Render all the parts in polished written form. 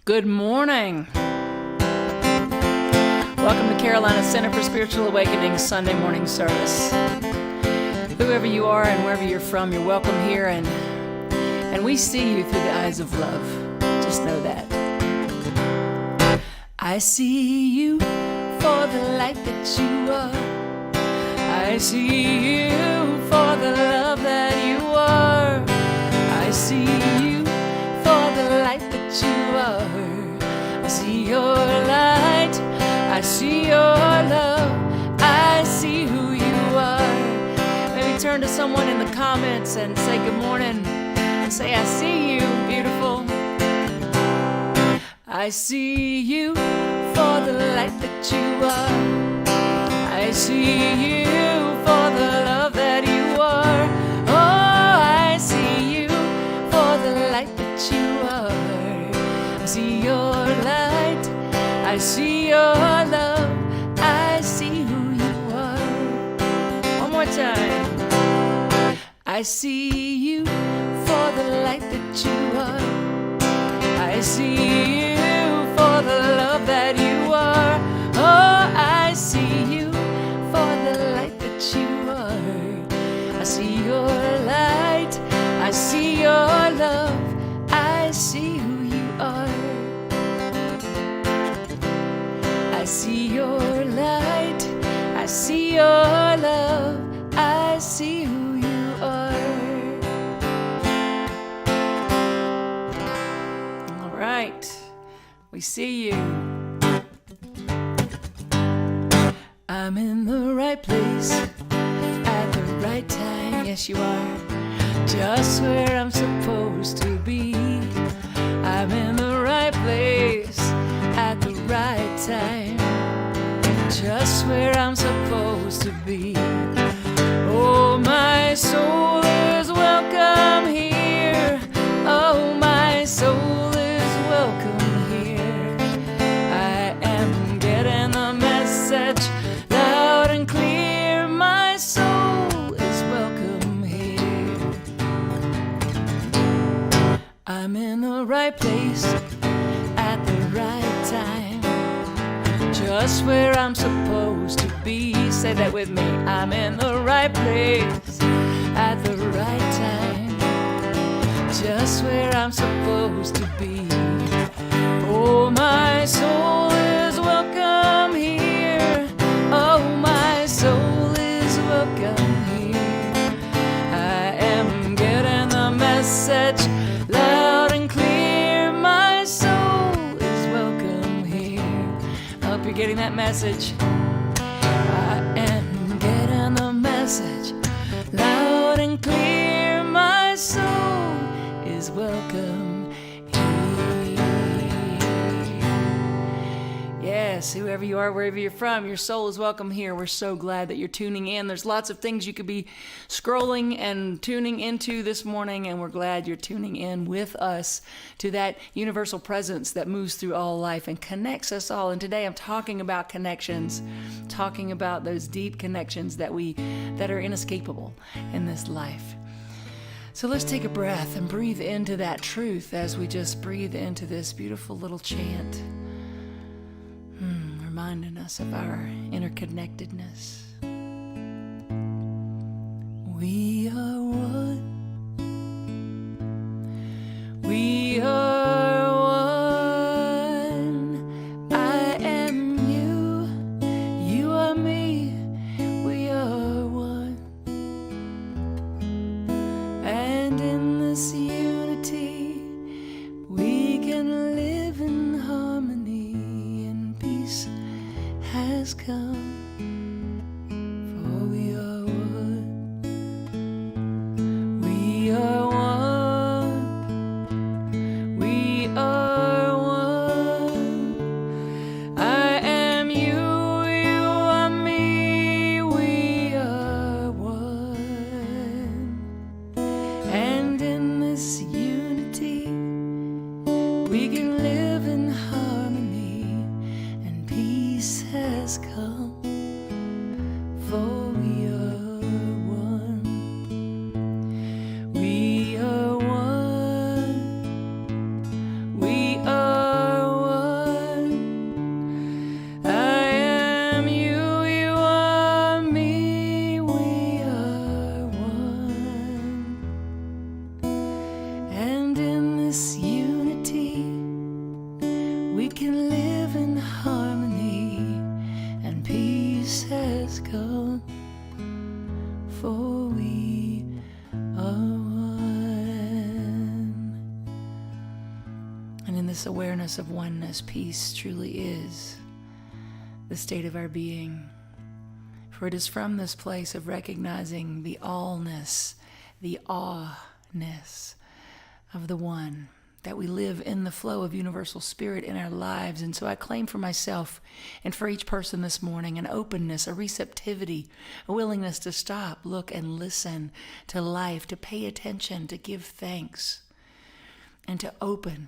Good morning. Welcome to Carolina Center for Spiritual Awakening Sunday morning service. Whoever you are and wherever you're from, you're welcome here, and we see you through the eyes of love. Just know that. I see you for the light that you are. I see you for the love that you are. I see you for the light that you are. I see your light. I see your love. I see who you are. Maybe turn to someone in the comments and say good morning. And say, I see you, beautiful. I see you for the light that you are. I see you for the love that you are. Oh, I see you for the light that you are. I see your light. I see your love. I see who you are. One more time. I see you for the light that you are. I see you for the love that you are. Oh, I see you for the light that you are. I see your light. I see your love. I see who you are. I see your light. I see your love. I see who you are. All right. We see you. I'm in the right place at the right time. Yes, you are. Just where I'm supposed to be. I'm in the right place at the right time. Just where I'm supposed to be. Oh, my soul is welcome here. Oh, my soul is welcome here. I am getting the message loud and clear. My soul is welcome here. I'm in the right place at the right time. Just where I'm supposed to be. Say that with me. I'm in the right place at the right time. Just where I'm supposed to be. Oh, my soul is welcome here. Oh, my soul is welcome here. I am getting the message loud and clear. My soul is welcome here. I hope you're getting that message. I am getting the message loud and clear. My soul is welcome here. Yes, whoever you are, wherever you're from, your soul is welcome here. We're so glad that you're tuning in. There's lots of things you could be scrolling and tuning into this morning, and we're glad you're tuning in with us to that universal presence that moves through all life and connects us all. And today I'm talking about connections, talking about those deep connections that are inescapable in this life. So let's take a breath and breathe into that truth as we just breathe into this beautiful little chant. Reminding us of our interconnectedness. We are one. We are one. I am you. You are me. We are one. And in this unity, we can live in harmony and peace has come. this awareness of oneness, peace truly is the state of our being. For it is from this place of recognizing the allness, the awe-ness of the one, that we live in the flow of universal spirit in our lives. And so I claim for myself and for each person this morning an openness, a receptivity, a willingness to stop, look, and listen to life, to pay attention, to give thanks, and to open,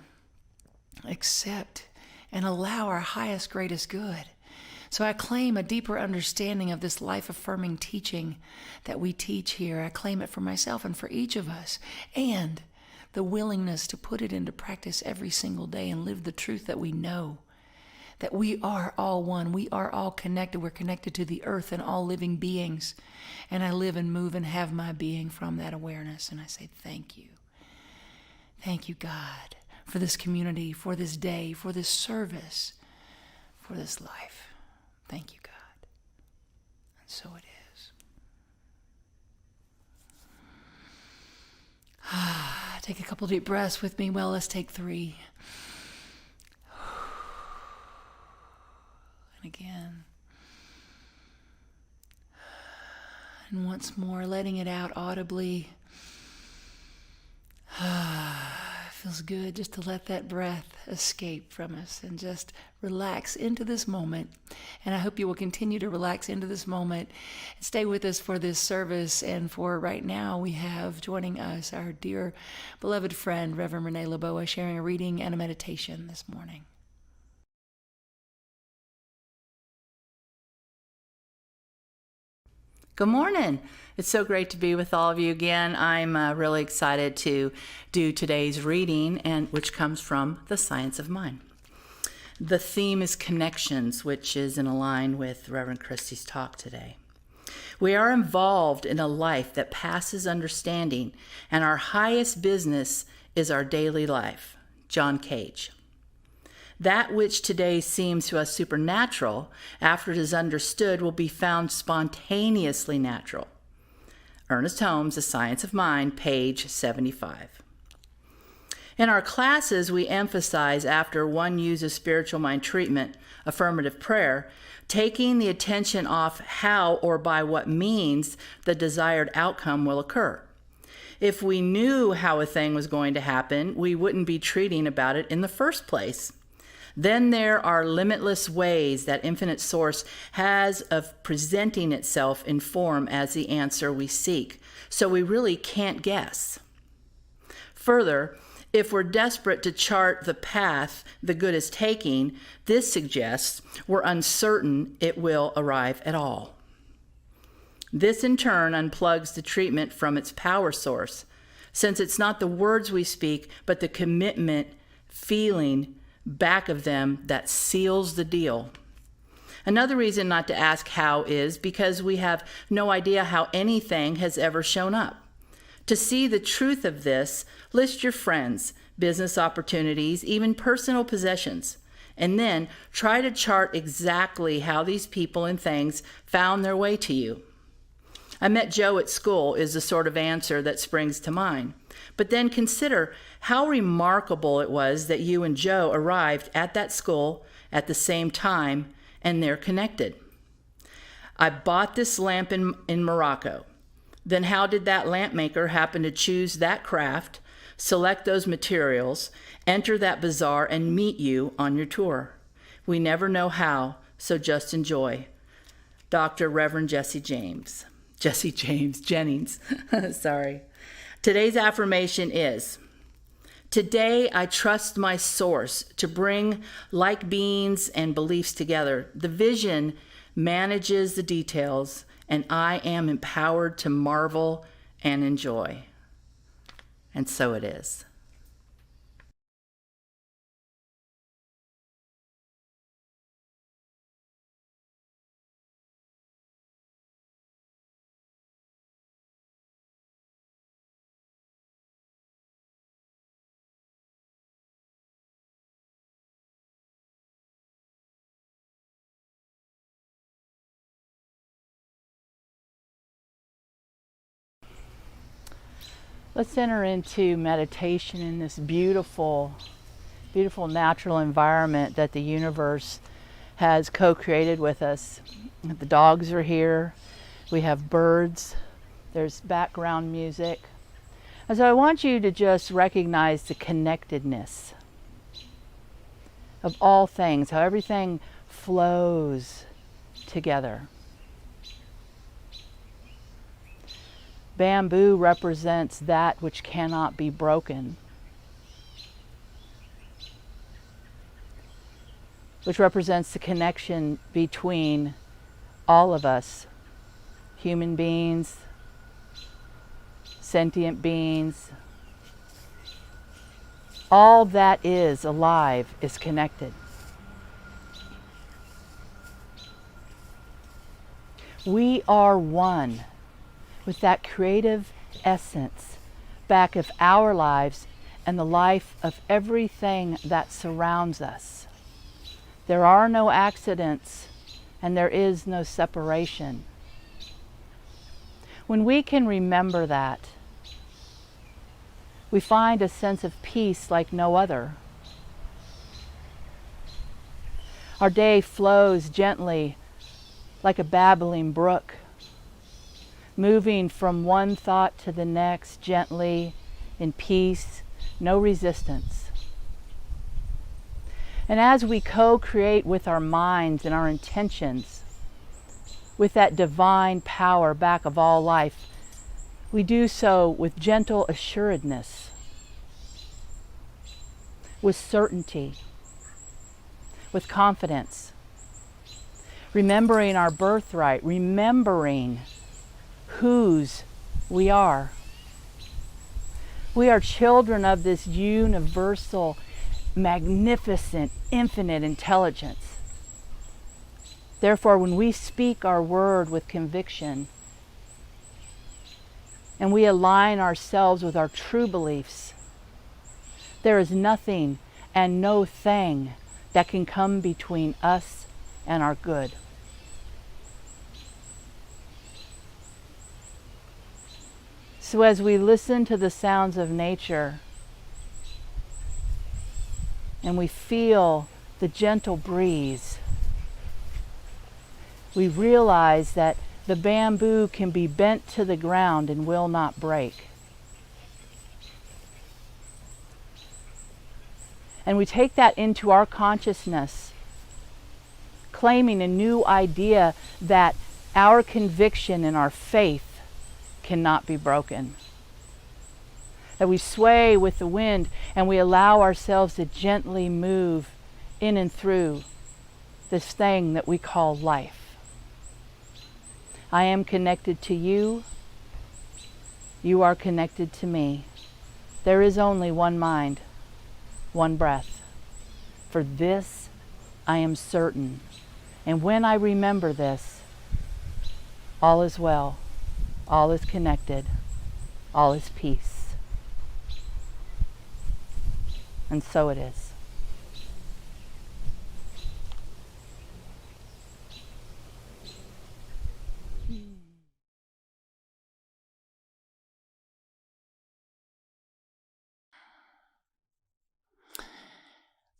accept, and allow our highest, greatest good. So I claim a deeper understanding of this life-affirming teaching that we teach here. I claim it for myself and for each of us, and the willingness to put it into practice every single day and live the truth that we know, that we are all one. We are all connected. We're connected to the earth and all living beings. And I live and move and have my being from that awareness. And I say, thank you. Thank you, God, for this community, for this day, for this service, for this life. Thank you, God. And so it is. Take a couple deep breaths with me. Well, let's take 3. And again. And once more, letting it out audibly. Feels good just to let that breath escape from us and just relax into this moment. And I hope you will continue to relax into this moment and stay with us for this service. And for right now, we have joining us our dear beloved friend, Reverend Renee Laboa, sharing a reading and a meditation this morning. Good morning. It's so great to be with all of you again. I'm really excited to do today's reading, and which comes from The Science of Mind. The theme is connections, which is in line with Reverend Christy's talk today. We are involved in a life that passes understanding, and our highest business is our daily life. John Cage. That which today seems to us supernatural, after it is understood, will be found spontaneously natural. Ernest Holmes, The Science of Mind, page 75. In our classes, we emphasize, after one uses spiritual mind treatment, affirmative prayer, taking the attention off how or by what means the desired outcome will occur. If we knew how a thing was going to happen, we wouldn't be treating about it in the first place. Then there are limitless ways that Infinite Source has of presenting itself in form as the answer we seek, so we really can't guess. Further, if we're desperate to chart the path the good is taking, this suggests we're uncertain it will arrive at all. This in turn unplugs the treatment from its power source, since it's not the words we speak, but the commitment, feeling, back of them that seals the deal. Another reason not to ask how is because we have no idea how anything has ever shown up. To see the truth of this, list your friends, business opportunities, even personal possessions, and then try to chart exactly how these people and things found their way to you. I met Joe at school is the sort of answer that springs to mind. But then consider how remarkable it was that you and Joe arrived at that school at the same time, and they're connected. I bought this lamp in Morocco. Then how did that lamp maker happen to choose that craft, select those materials, enter that bazaar, and meet you on your tour? We never know how, so just enjoy. Dr. Reverend Jesse Jennings. Sorry. Today's affirmation is, today I trust my source to bring like beings and beliefs together. The vision manages the details, and I am empowered to marvel and enjoy. And so it is. Let's enter into meditation in this beautiful beautiful natural environment that the universe has co-created with us. The dogs are here. We have birds. There's background music. And so I want you to just recognize the connectedness of all things, how everything flows together. Bamboo represents that which cannot be broken, which represents the connection between all of us, human beings, sentient beings. All that is alive is connected. We are one with that creative essence back of our lives and the life of everything that surrounds us. There are no accidents and there is no separation. When we can remember that, we find a sense of peace like no other. Our day flows gently like a babbling brook, moving from one thought to the next gently, in peace, no resistance. And as we co-create with our minds and our intentions, with that divine power back of all life, we do so with gentle assuredness, with certainty, with confidence, remembering our birthright, remembering whose we are. We are children of this universal, magnificent, infinite intelligence. Therefore, when we speak our word with conviction and we align ourselves with our true beliefs, there is nothing and no thing that can come between us and our good. So as we listen to the sounds of nature and we feel the gentle breeze, we realize that the bamboo can be bent to the ground and will not break. And we take that into our consciousness, claiming a new idea that our conviction and our faith cannot be broken. That we sway with the wind and we allow ourselves to gently move in and through this thing that we call life. I am connected to you. You are connected to me. There is only one mind, one breath. For this I am certain. And when I remember this, all is well. All is connected. All is peace. And so it is.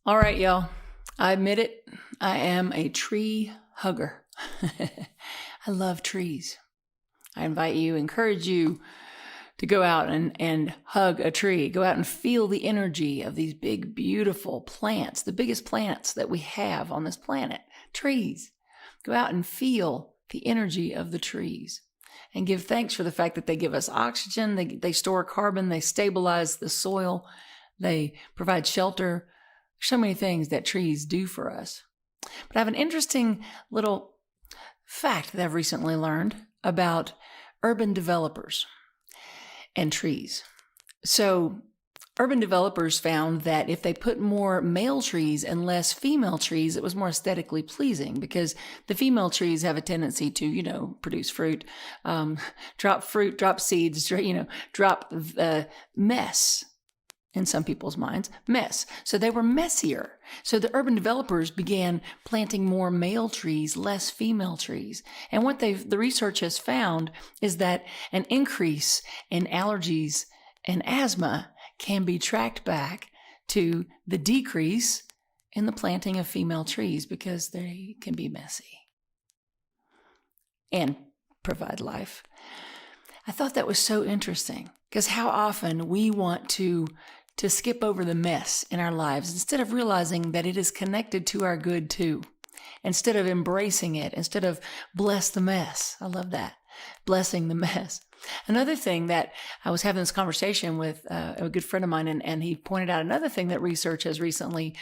All right, y'all. I admit it. I am a tree hugger. I love trees. I encourage you to go out and hug a tree. Go out and feel the energy of these big, beautiful plants, the biggest plants that we have on this planet, trees. Go out and feel the energy of the trees and give thanks for the fact that they give us oxygen, they store carbon, they stabilize the soil, they provide shelter. So many things that trees do for us. But I have an interesting little fact that I've recently learned about urban developers and trees. So urban developers found that if they put more male trees and less female trees, it was more aesthetically pleasing because the female trees have a tendency to, produce fruit, drop seeds, drop mess. In some people's minds, mess. So they were messier. So the urban developers began planting more male trees, less female trees. And what the research has found is that an increase in allergies and asthma can be tracked back to the decrease in the planting of female trees because they can be messy and provide life. I thought that was so interesting because how often we want to skip over the mess in our lives instead of realizing that it is connected to our good too. Instead of embracing it, instead of bless the mess. I love that. Blessing the mess. Another thing that I was having this conversation with a good friend of mine, and he pointed out another thing that research has recently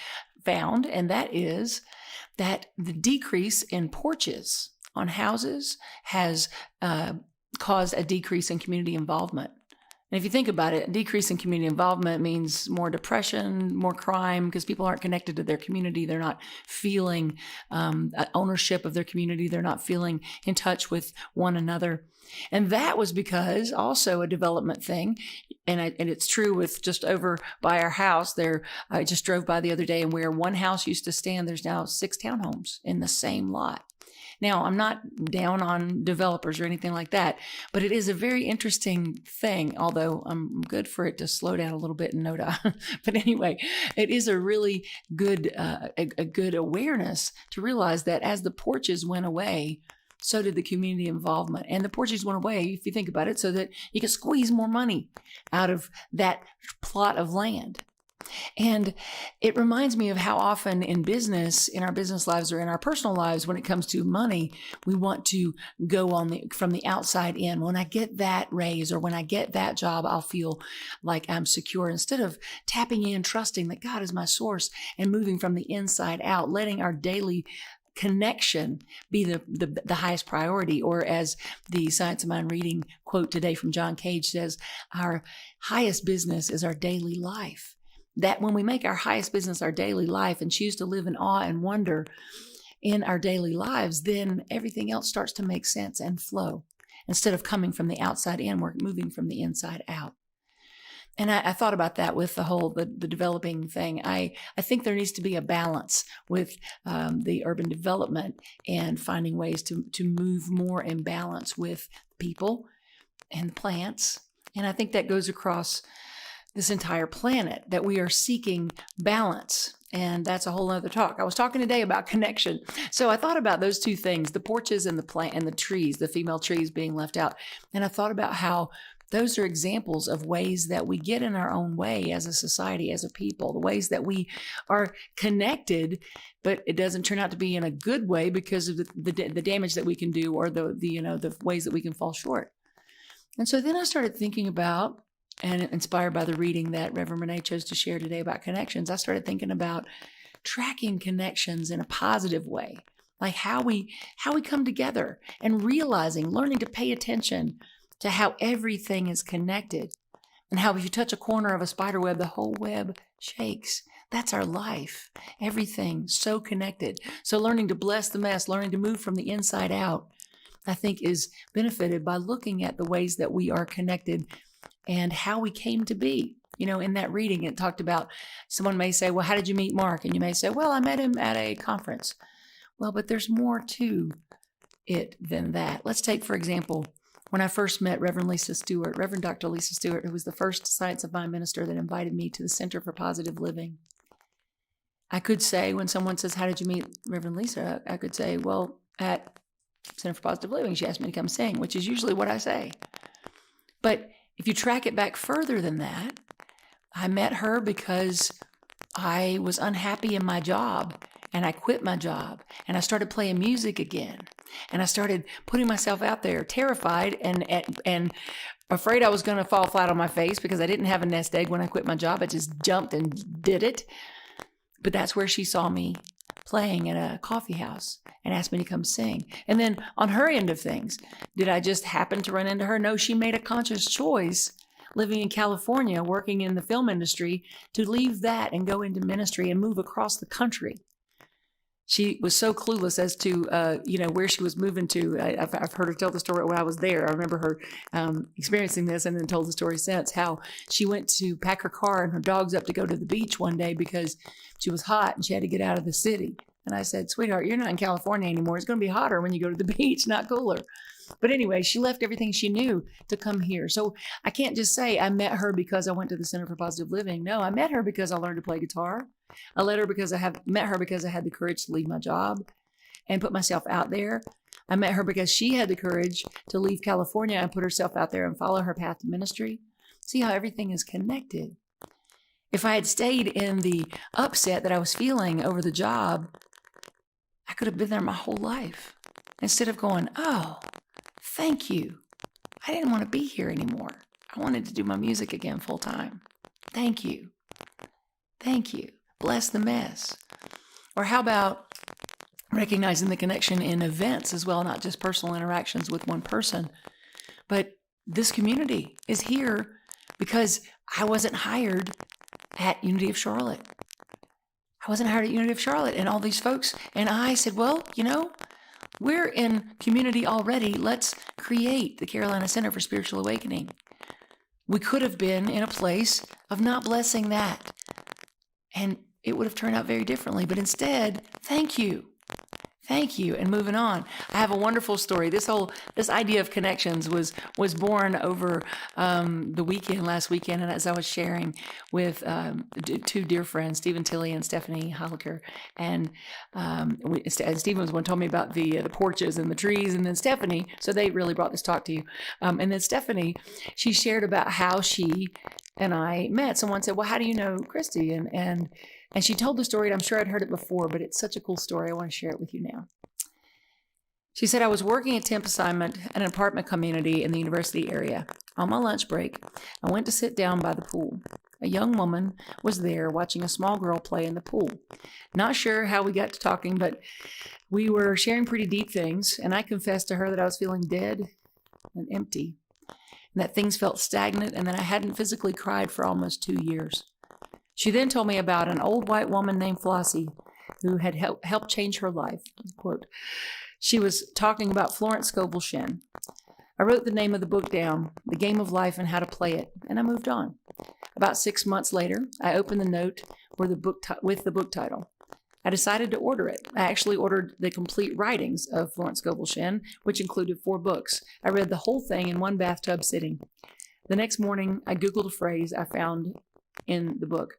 found, and that is that the decrease in porches on houses has caused a decrease in community involvement. And if you think about it, a decrease in community involvement means more depression, more crime, because people aren't connected to their community. They're not feeling ownership of their community. They're not feeling in touch with one another. And that was because also a development thing. And it's true with just over by our house there. I just drove by the other day, and where one house used to stand, there's now 6 townhomes in the same lot. Now, I'm not down on developers or anything like that, but it is a very interesting thing, although I'm good for it to slow down a little bit and but anyway, it is a really good, a good awareness to realize that as the porches went away, so did the community involvement. And the porches went away, if you think about it, so that you could squeeze more money out of that plot of land. And it reminds me of how often in business, in our business lives or in our personal lives, when it comes to money, we want to go from the outside in. When I get that raise or when I get that job, I'll feel like I'm secure, instead of tapping in, trusting that God is my source and moving from the inside out, letting our daily connection be the highest priority. Or as the Science of Mind reading quote today from John Cage says, our highest business is our daily life. That when we make our highest business our daily life and choose to live in awe and wonder in our daily lives, then everything else starts to make sense and flow. Instead of coming from the outside in, we're moving from the inside out. And I thought about that with the developing thing. I think there needs to be a balance with the urban development and finding ways to move more in balance with people and plants. And I think that goes across this entire planet, that we are seeking balance. And that's a whole other talk. I was talking today about connection. So I thought about those two things, the porches and the plant and the trees, the female trees being left out. And I thought about how those are examples of ways that we get in our own way as a society, as a people, the ways that we are connected, but it doesn't turn out to be in a good way because of the damage that we can do, or the ways that we can fall short. And so then I started thinking about, and inspired by the reading that Reverend Renee chose to share today about connections, I started thinking about tracking connections in a positive way, like how we come together and learning to pay attention to how everything is connected, and how if you touch a corner of a spider web, the whole web shakes. That's our life. Everything so connected. So learning to bless the mess, learning to move from the inside out, I think is benefited by looking at the ways that we are connected and how we came to be. In that reading, it talked about, someone may say, well, how did you meet Mark? And you may say, well, I met him at a conference. Well, but there's more to it than that. Let's take, for example, when I first met Reverend Dr. Lisa Stewart, who was the first Science of Mind minister that invited me to the Center for Positive Living. I could say, when someone says, how did you meet Reverend Lisa? I could say, well, at Center for Positive Living, she asked me to come sing, which is usually what I say. But if you track it back further than that, I met her because I was unhappy in my job, and I quit my job, and I started playing music again, and I started putting myself out there, terrified and afraid I was going to fall flat on my face because I didn't have a nest egg when I quit my job. I just jumped and did it. But that's where she saw me playing at a coffee house and asked me to come sing. And then on her end of things, did I just happen to run into her? No, she made a conscious choice, living in California, working in the film industry, to leave that and go into ministry and move across the country. She was so clueless as to, where she was moving to. I've heard her tell the story when I was there. I remember her experiencing this, and then told the story since, how she went to pack her car and her dogs up to go to the beach one day because she was hot and she had to get out of the city. And I said, sweetheart, you're not in California anymore. It's going to be hotter when you go to the beach, not cooler. But anyway, she left everything she knew to come here. So I can't just say I met her because I went to the Center for Positive Living. No, I met her because I learned to play guitar. I met her because I had the courage to leave my job and put myself out there. I met her because she had the courage to leave California and put herself out there and follow her path to ministry. See how everything is connected. If I had stayed in the upset that I was feeling over the job, I could have been there my whole life. Instead of going, oh, thank you. I didn't want to be here anymore. I wanted to do my music again full time. Thank you. Thank you. Bless the mess. Or how about recognizing the connection in events as well, not just personal interactions with one person, but this community is here because I wasn't hired at Unity of Charlotte. I wasn't hired at Unity of Charlotte, and all these folks, and I said, well, we're in community already. Let's create the Carolina Center for Spiritual Awakening. We could have been in a place of not blessing that, and it would have turned out very differently. But instead, thank you. Thank you. And moving on. I have a wonderful story. This idea of connections was born over last weekend. And as I was sharing with two dear friends, Stephen Tilley and Stephanie Holliker, and Stephen was one told me about the porches and the trees, and then Stephanie, so they really brought this talk to you. And then Stephanie, she shared about how she and I met. Someone said, well, how do you know Christy? And she told the story, and I'm sure I'd heard it before, but it's such a cool story. I want to share it with you now. She said, I was working a temp assignment at an apartment community in the university area. On my lunch break, I went to sit down by the pool. A young woman was there watching a small girl play in the pool. Not sure how we got to talking, but we were sharing pretty deep things, and I confessed to her that I was feeling dead and empty, and that things felt stagnant, and that I hadn't physically cried for almost 2 years. She then told me about an old white woman named Flossie who had helped change her life. Quote, she was talking about Florence Scovel Shinn. I wrote the name of the book down, The Game of Life and How to Play It, and I moved on. About 6 months later, I opened the note with the book title. I decided to order it. I actually ordered the complete writings of Florence Scovel Shinn, which included 4 books. I read the whole thing in one bathtub sitting. The next morning, I Googled a phrase I found in the book.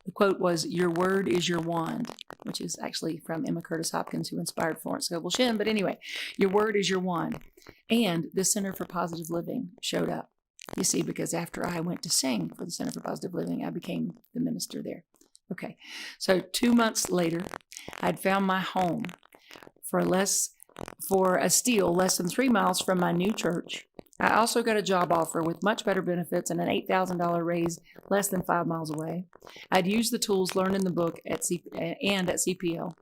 The quote was, your word is your wand, which is actually from Emma Curtis Hopkins, who inspired Florence Scovel Shinn. But anyway, your word is your wand. And the Center for Positive Living showed up. You see, because after I went to sing for the Center for Positive Living, I became the minister there. Okay, so 2 months later, I'd found my home for a steal less than 3 miles from my new church. I also got a job offer with much better benefits and an $8,000 raise less than 5 miles away. I'd used the tools learned in the book at CPL.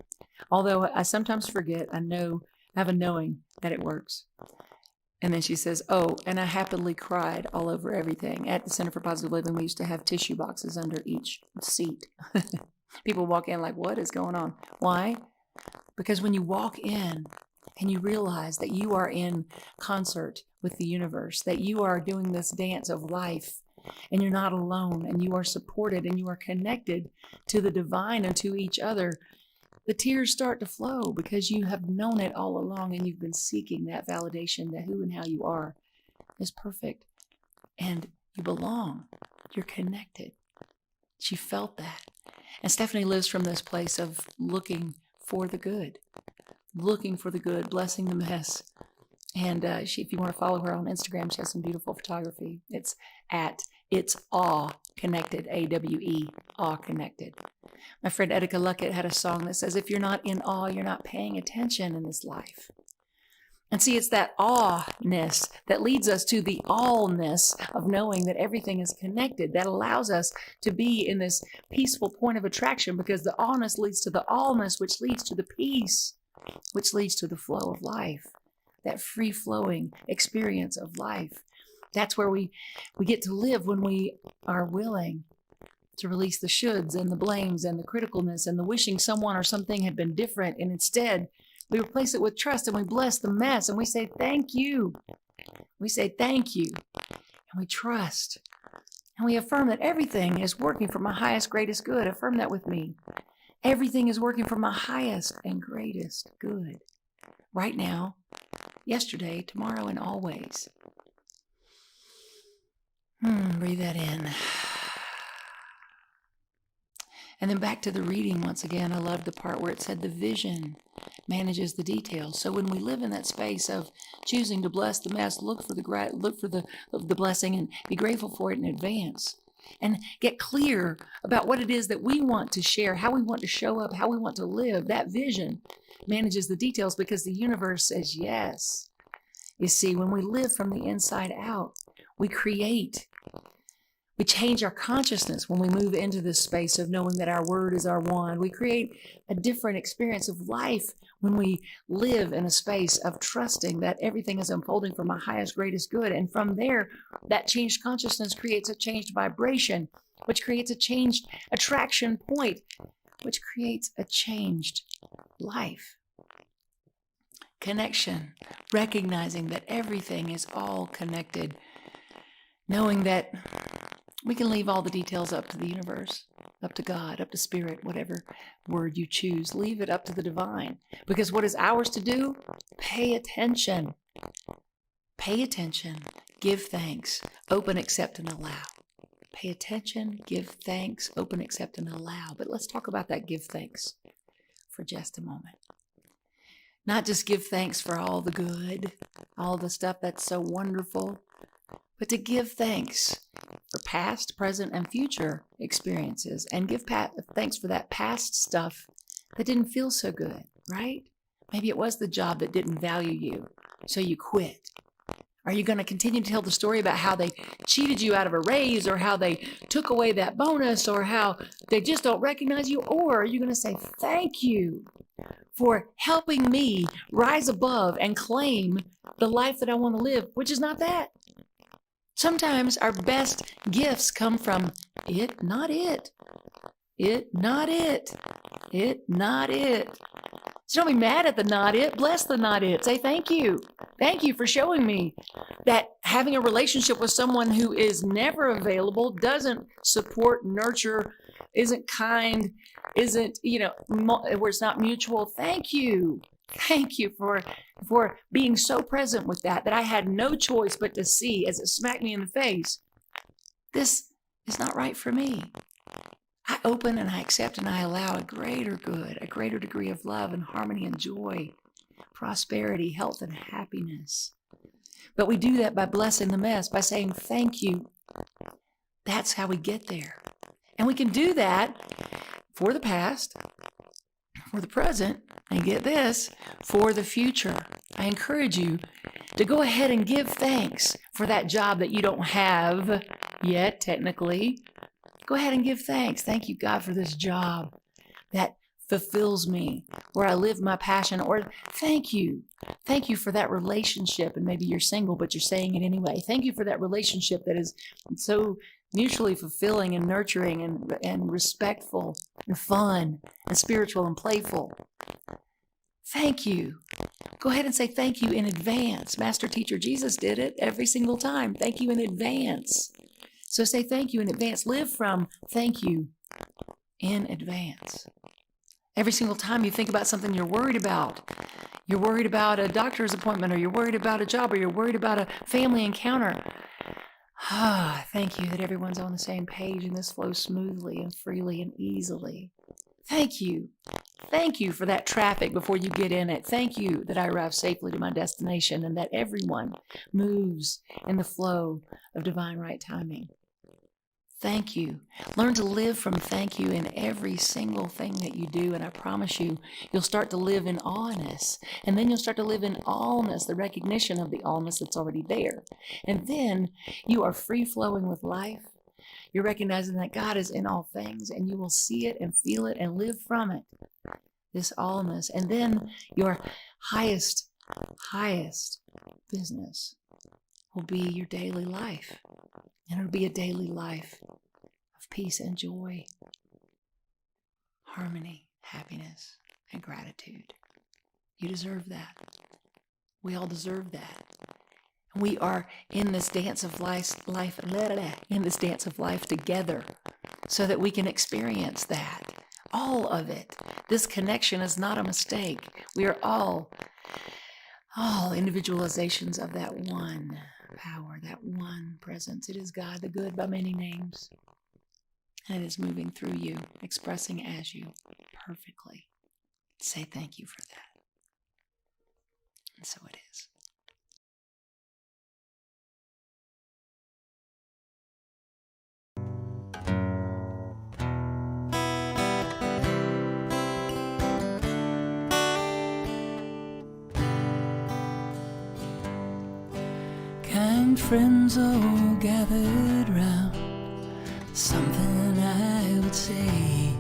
Although I sometimes forget, I have a knowing that it works. And then she says, oh, and I happily cried all over everything. At the Center for Positive Living, we used to have tissue boxes under each seat. People walk in like, what is going on? Why? Because when you walk in and you realize that you are in concert with the universe, that you are doing this dance of life, and you're not alone, and you are supported, and you are connected to the divine and to each other, the tears start to flow because you have known it all along, and you've been seeking that validation that who and how you are is perfect, and you belong. You're connected. She felt that. And Stephanie lives from this place of looking for the good, blessing the mess. And if you want to follow her on Instagram, she has some beautiful photography. It's at It's Awe Connected, A-W-E, Awe Connected. My friend Etika Luckett had a song that says, if you're not in awe, you're not paying attention in this life. And see, it's that awe-ness that leads us to the allness of knowing that everything is connected, that allows us to be in this peaceful point of attraction, because the awe-ness leads to the allness, which leads to the peace, which leads to the flow of life, that free-flowing experience of life. That's where we get to live when we are willing to release the shoulds and the blames and the criticalness and the wishing someone or something had been different. And instead, we replace it with trust, and we bless the mess, and we say, thank you. We say, thank you. And we trust. And we affirm that everything is working for my highest, greatest good. Affirm that with me. Everything is working for my highest and greatest good. Right now, yesterday, tomorrow, and always. Breathe that in. And then back to the reading once again. I love the part where it said the vision manages the details. So when we live in that space of choosing to bless the mess, look for the blessing and be grateful for it in advance, and get clear about what it is that we want to share, how we want to show up, how we want to live. That vision manages the details because the universe says yes. You see, when we live from the inside out, we change our consciousness when we move into this space of knowing that our word is our wand. We create a different experience of life when we live in a space of trusting that everything is unfolding for my highest, greatest good. And from there, that changed consciousness creates a changed vibration, which creates a changed attraction point, which creates a changed life. Connection, recognizing that everything is all connected, knowing that we can leave all the details up to the universe, up to God, up to spirit, whatever word you choose. Leave it up to the divine. Because what is ours to do? Pay attention. Pay attention. Give thanks. Open, accept, and allow. Pay attention, give thanks, open, accept, and allow. But let's talk about that give thanks for just a moment. Not just give thanks for all the good, all the stuff that's so wonderful, but to give thanks for past, present, and future experiences, and give thanks for that past stuff that didn't feel so good, right? Maybe it was the job that didn't value you, so you quit. Are you going to continue to tell the story about how they cheated you out of a raise, or how they took away that bonus, or how they just don't recognize you? Or are you going to say, thank you for helping me rise above and claim the life that I want to live, which is not that. Sometimes our best gifts come from it, not it. It, not it. It, not it. So don't be mad at the not it. Bless the not it. Say thank you. Thank you for showing me that having a relationship with someone who is never available, doesn't support, nurture, isn't kind, isn't, where it's not mutual. Thank you. Thank you for being so present with that I had no choice but to see as it smacked me in the face. This is not right for me. I open and I accept and I allow a greater good, a greater degree of love and harmony and joy, prosperity, health, and happiness. But we do that by blessing the mess, by saying thank you. That's how we get there. And we can do that for the past, for the present, and get this, for the future. I encourage you to go ahead and give thanks for that job that you don't have yet, technically. Go ahead and give thanks. Thank you, God, for this job that fulfills me, where I live my passion. Or thank you. Thank you for that relationship. And maybe you're single, but you're saying it anyway. Thank you for that relationship that is so mutually fulfilling and nurturing and respectful and fun and spiritual and playful. Thank you. Go ahead and say thank you in advance. Master Teacher Jesus did it every single time. Thank you in advance. So say thank you in advance. Live from thank you in advance. Every single time you think about something you're worried about a doctor's appointment, or you're worried about a job, or you're worried about a family encounter. Thank you that everyone's on the same page and this flows smoothly and freely and easily. Thank you. Thank you for that traffic before you get in it. Thank you that I arrive safely to my destination and that everyone moves in the flow of divine right timing. Thank you. Learn to live from thank you in every single thing that you do. And I promise you, you'll start to live in awness. And then you'll start to live in allness, the recognition of the allness that's already there. And then you are free flowing with life. You're recognizing that God is in all things, and you will see it and feel it and live from it, this allness. And then your highest business will be your daily life. And it'll be a daily life of peace and joy, harmony, happiness, and gratitude. You deserve that. We all deserve that. We are in this dance of life together, so that we can experience that. all of it. This connection is not a mistake. We are all individualizations of that one power, that one presence. It is God, the good by many names. And it is moving through you, expressing as you perfectly. Say thank you for that. And so it is. Kind friends all gathered round, something I would say.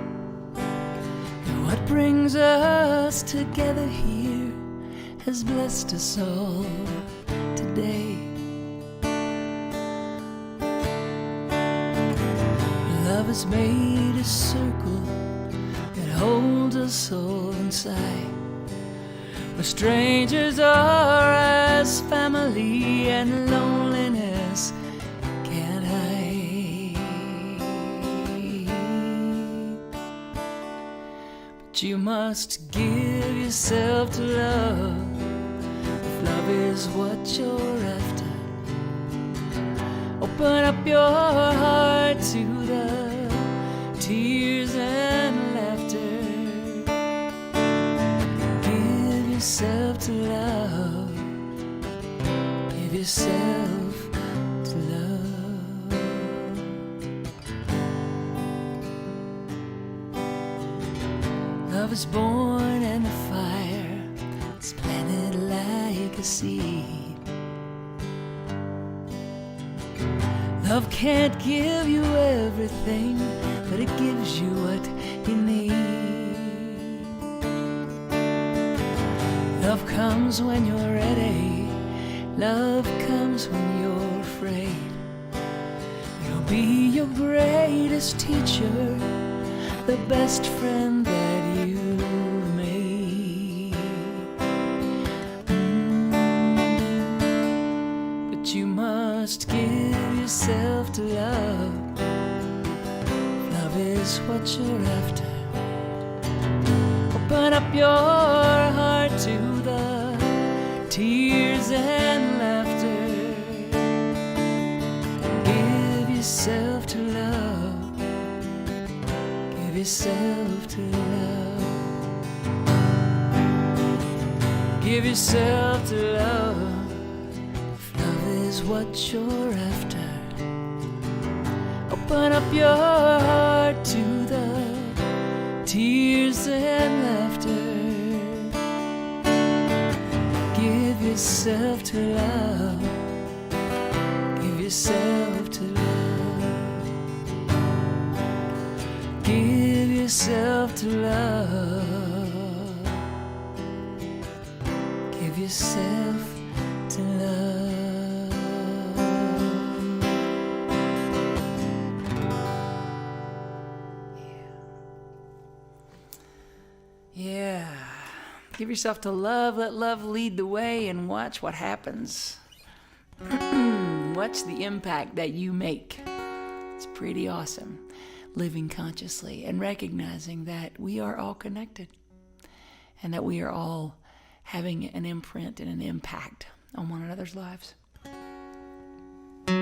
And what brings us together here has blessed us all today. Love has made a circle that holds us all inside, where strangers are as family and loneliness can't hide. But you must give yourself to love, if love is what you're after. Open up your heart to the tears and laughter. Give yourself to love. Give yourself to love. Love is born in the fire. It's planted like a seed. Love can't give you everything, but it gives you what you need. Love comes when you're ready. Love comes when you're afraid. It'll be your greatest teacher, the best friend that you've made. But you must give yourself to love. Love is what you're after. Open up your heart to the tears and laughter. Give yourself to love. Give yourself to love. Give yourself to love. If love is what you're after, open up your heart to the tears and laughter. Give yourself to love. Give yourself to love. Give yourself to love. Give yourself to love. Yeah. Give yourself to love. Let love lead the way and watch what happens. Watch the impact that you make. It's pretty awesome. Living consciously and recognizing that we are all connected and that we are all having an imprint and an impact on one another's lives. We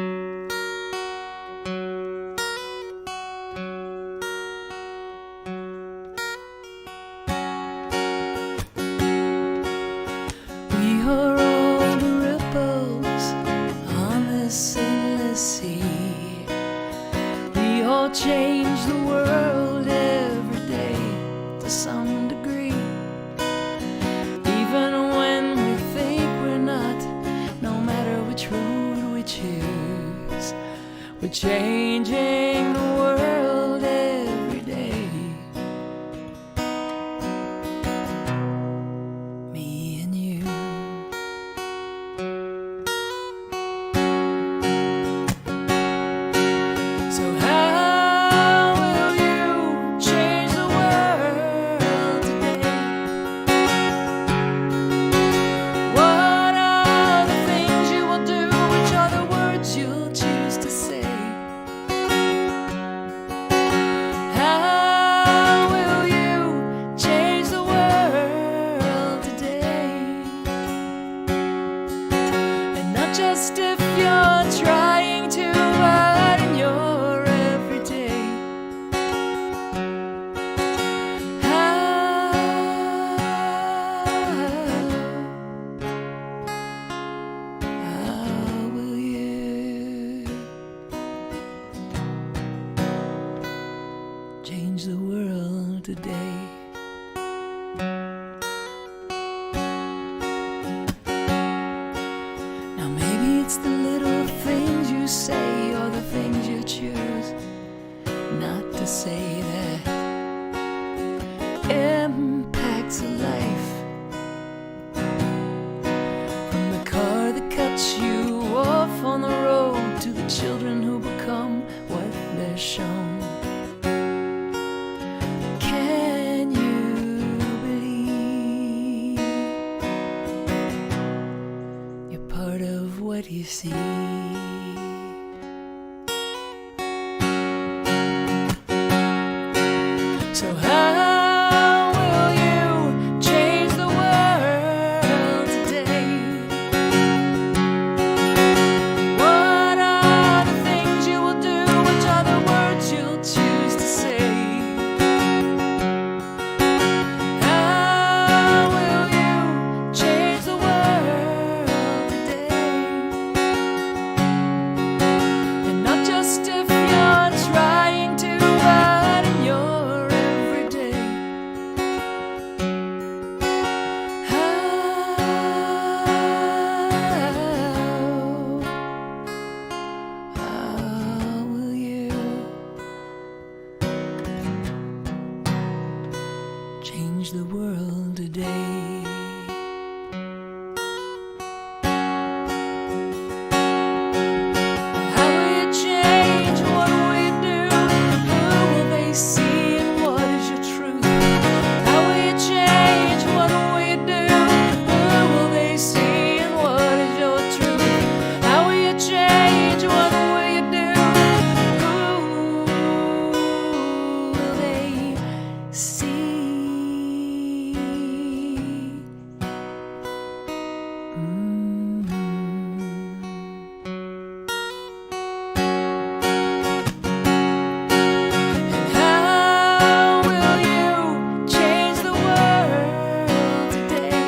are all the ripples on this endless sea. We all change the world every day to some degree. Even when we think we're not, no matter which road we choose, we're changing the world every day. Me and you. So how will you change the world today? What are the things you will do? Which are the words you'll choose to say? change the world today. Now maybe it's the little things you say or the things you choose not to say that impacts a life. From the car that cuts you off on the road to the children who become what they're shown. Can you believe you're part of what you see? So how will you change the world today? What are the things you will do? Which are the words you'll choose to say? How will you change the world today? And not just if you're trying to, but in your everyday. How will you change the world today? How will you change? What will you do? Who will they see and what is your truth? How will you change? What will you do? Who will they see and what is your truth? How will you change? What will you do? Who will they see? How will you change the world today?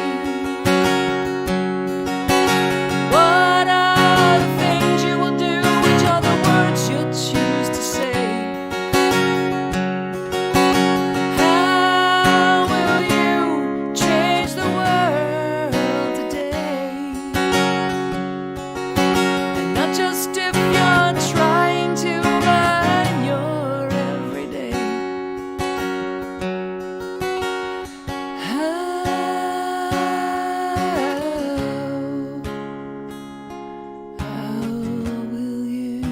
What are the things you will do? Which are the words you'll choose to say? How will you change the world today? And not just if you're trying to, but in your everyday. How will you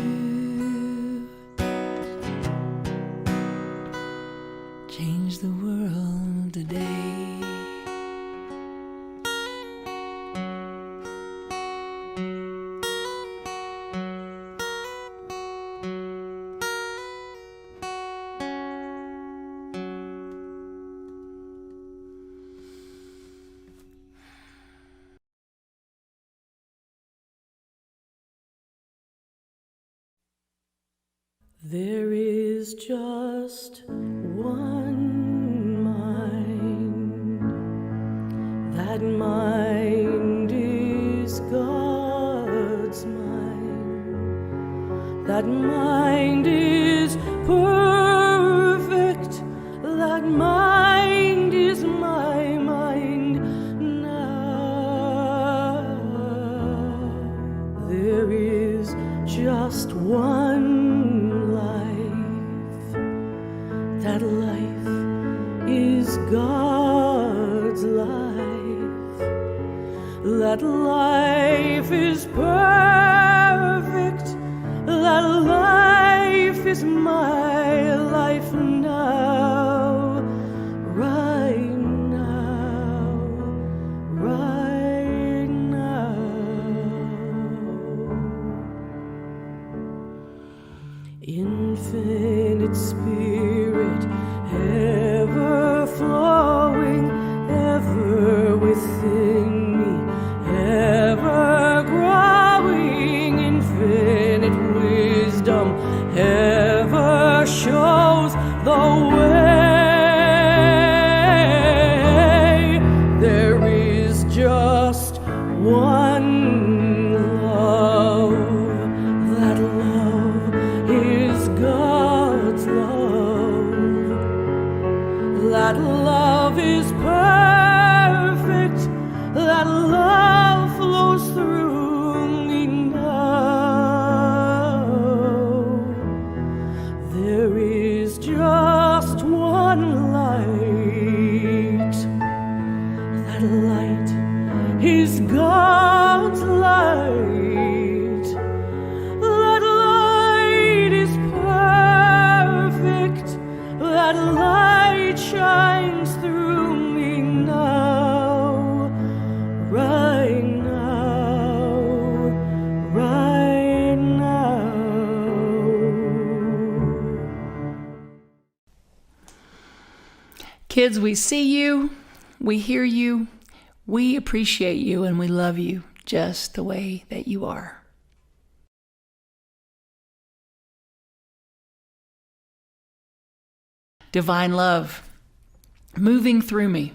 change the world today? There is just one mind. That mind is God's mind. That mind is perfect. That mind is my mind now. There is just one life. That life is God's life. That life is perfect. That life is my life now. Right now. Right now. Infinite Spirit, ever flowing, ever within me, ever growing. Infinite wisdom, ever shows the way. There is just one love. That love is God's love. That love is perfect. That love flows through me now. There is just one light. That light is God's light. That light is perfect. That light shines through me now, right now, right now. Kids, we see you, we hear you, we appreciate you, and we love you just the way that you are. Divine love moving through me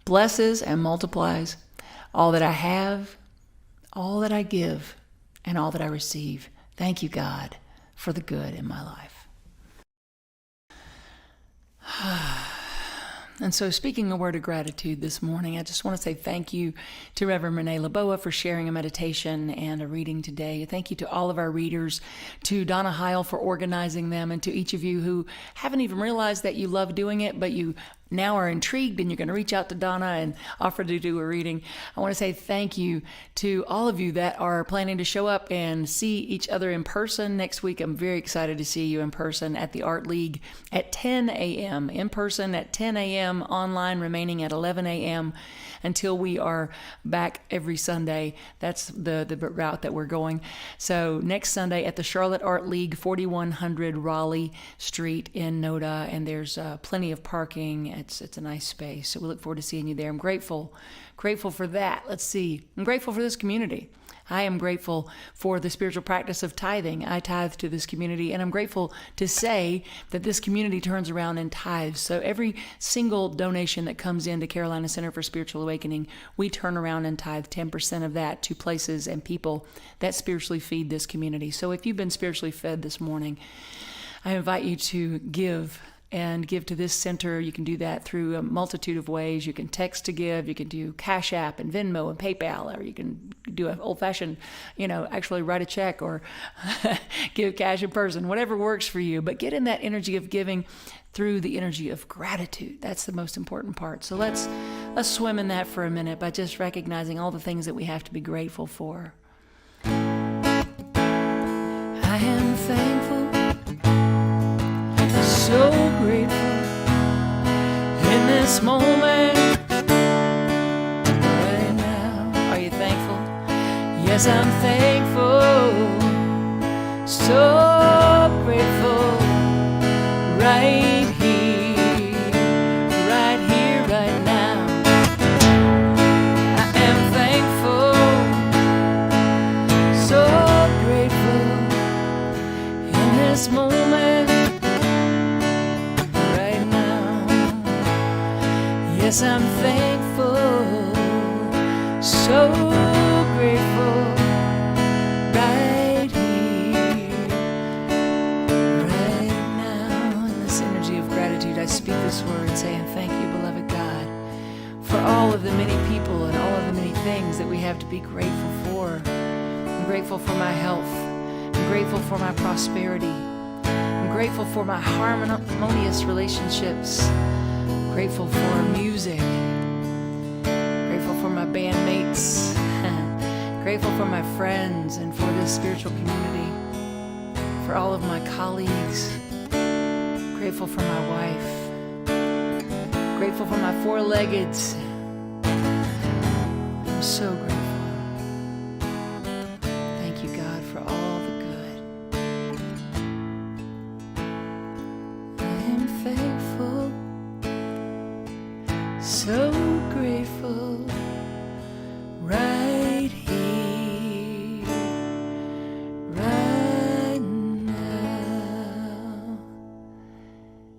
blesses and multiplies all that I have, all that I give, and all that I receive. Thank you, God, for the good in my life. And so, speaking a word of gratitude this morning, I just want to say thank you to Reverend Renee Laboa for sharing a meditation and a reading today. Thank you to all of our readers, to Donna Heil for organizing them, and to each of you who haven't even realized that you love doing it, but you now are intrigued and you're going to reach out to Donna and offer to do a reading. I want to say thank you to all of you that are planning to show up and see each other in person next week. I'm very excited to see you in person at the Art League at 10 a.m. In person at 10 a.m., online remaining at 11 a.m. until we are back every Sunday. That's the route that we're going. So next Sunday at the Charlotte Art League, 4100 Raleigh Street in Noda, and there's plenty of parking. It's a nice space. So we look forward to seeing you there. I'm grateful for that. Let's see. I'm grateful for this community. I am grateful for the spiritual practice of tithing. I tithe to this community, and I'm grateful to say that this community turns around and tithes. So every single donation that comes into Carolina Center for Spiritual Awakening, we turn around and tithe 10% of that to places and people that spiritually feed this community. So if you've been spiritually fed this morning, I invite you to give and give to this center. You can do that through a multitude of ways. You can text to give. You can do Cash App and Venmo and PayPal, or you can do an old-fashioned, actually write a check or give cash in person, whatever works for you. But get in that energy of giving through the energy of gratitude. That's the most important part. So let's swim in that for a minute by just recognizing all the things that we have to be grateful for. I am thankful, so grateful in this moment right now. Are you thankful? Yes, I'm thankful, so grateful right here, right now. I am thankful, so grateful in this moment. Yes, I'm thankful, so grateful right here, right now. In this energy of gratitude, I speak this word saying, thank you, beloved God, for all of the many people and all of the many things that we have to be grateful for. I'm grateful for my health. I'm grateful for my prosperity. I'm grateful for my harmonious relationships. Grateful for music, grateful for my bandmates, grateful for my friends and for this spiritual community, for all of my colleagues, grateful for my wife, grateful for my four-leggeds. I'm so grateful. Thank you, God, for all the good. I am thankful, so grateful right here, right now.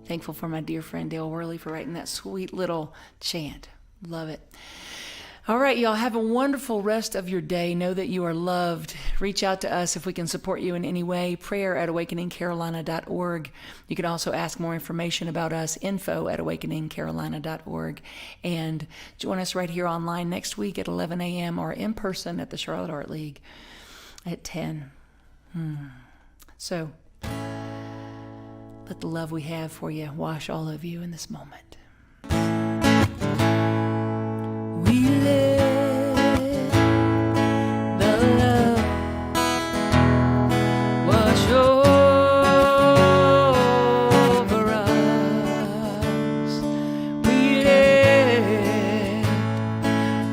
Thankful for my dear friend Dale Worley for writing that sweet little chant. Love it. All right, y'all, have a wonderful rest of your day. Know that you are loved. Reach out to us if we can support you in any way. prayer@awakeningcarolina.org. You can also ask more information about us, info@awakeningcarolina.org. And join us right here online next week at 11 a.m. or in person at the Charlotte Art League at 10. So let the love we have for you wash all of you in this moment. We let the love wash over us. We let it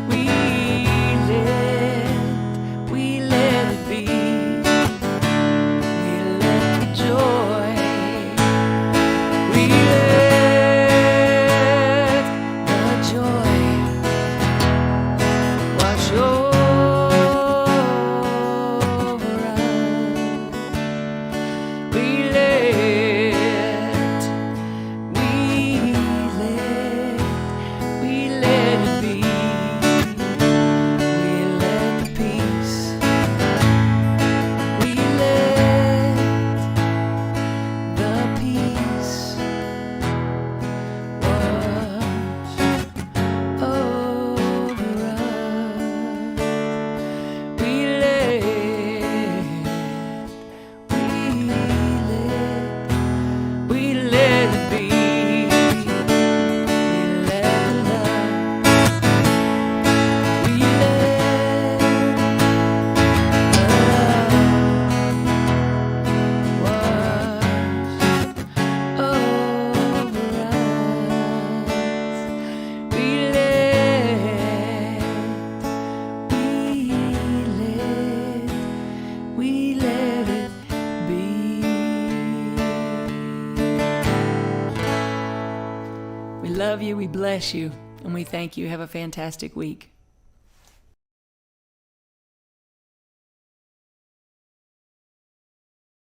be. We let the joy. We let the joy wash over us. We let it be. We let the peace. We let the peace wash over us. We let it be. We let love. We let love wash over us. We let it be. We love you, we bless you, and we thank you. Have a fantastic week.